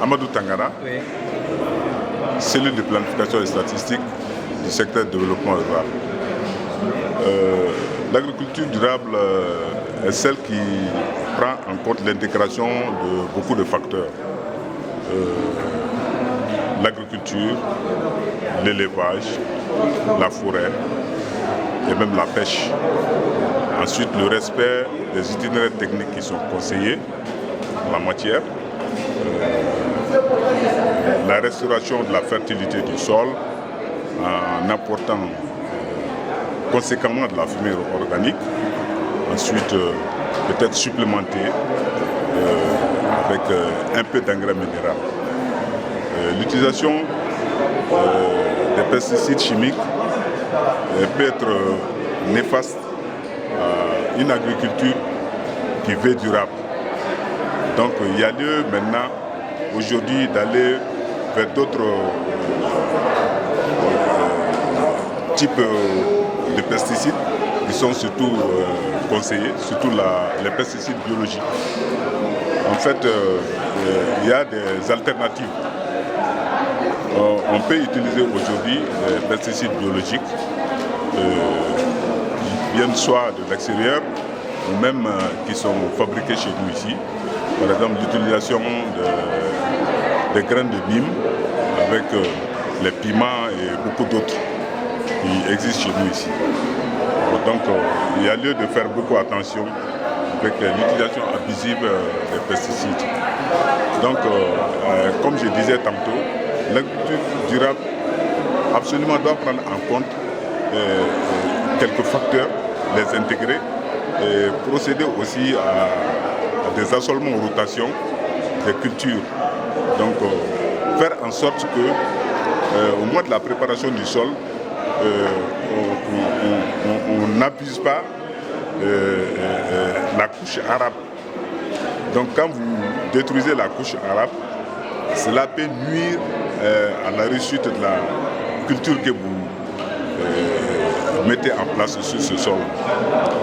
Amadou Tangara, Oui. cellule de planification et statistique du secteur de développement rural. L'agriculture durable est celle qui prend en compte l'intégration de beaucoup de facteurs. L'agriculture, l'élevage, la forêt et même la pêche. Ensuite, le respect des itinéraires techniques qui sont conseillés en la matière. La restauration de la fertilité du sol en apportant conséquemment de la fumée organique. Ensuite, peut-être supplémenter avec un peu d'engrais minéral. L'utilisation des pesticides chimiques peut être néfaste à une agriculture qui veut durable. Donc il y a lieu maintenant, aujourd'hui, d'aller vers d'autres types de pesticides qui sont surtout conseillés, surtout les pesticides biologiques. En fait, il y a des alternatives. On peut utiliser aujourd'hui des pesticides biologiques qui viennent soit de l'extérieur ou même qui sont fabriqués chez nous ici. Par exemple, l'utilisation des graines de Nîmes avec les piments et beaucoup d'autres qui existent chez nous ici. Donc il y a lieu de faire beaucoup attention avec l'utilisation abusive des pesticides. Donc comme je disais tantôt, l'agriculture durable absolument doit prendre en compte quelques facteurs, les intégrer et procéder aussi à des assolements en rotation des cultures. Donc faire en sorte que au moment de la préparation du sol, on n'abuse pas la couche arabe. Donc quand vous détruisez la couche arabe, cela peut nuire à la réussite de la culture que vous mettez en place sur ce sol.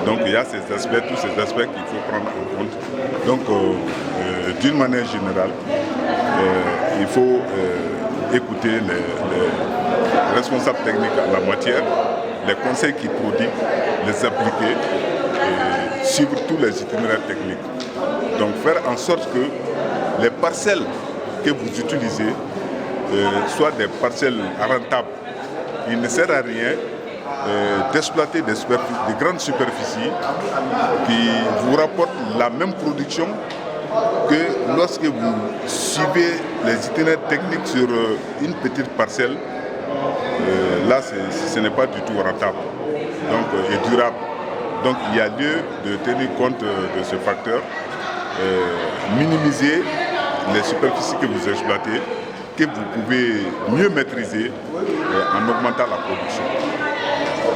Donc il y a ces aspects, tous ces aspects qu'il faut prendre en compte. Donc d'une manière générale, il faut écouter les responsables techniques en la matière, les conseils qu'ils prodiguent, les appliquer et suivre tous les itinéraires techniques. Donc faire en sorte que les parcelles que vous utilisez soient des parcelles rentables. Il ne sert à rien d'exploiter des grandes superficies qui vous rapportent la même production que lorsque vous suivez les itinéraires techniques sur une petite parcelle. Là, ce n'est pas du tout rentable et durable. Donc il y a lieu de tenir compte de ce facteur, minimiser les superficies que vous exploitez, que vous pouvez mieux maîtriser en augmentant la production.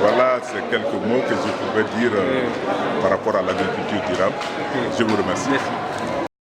Voilà, c'est quelques mots que je pourrais dire par rapport à l'agriculture durable. Je vous remercie. Merci.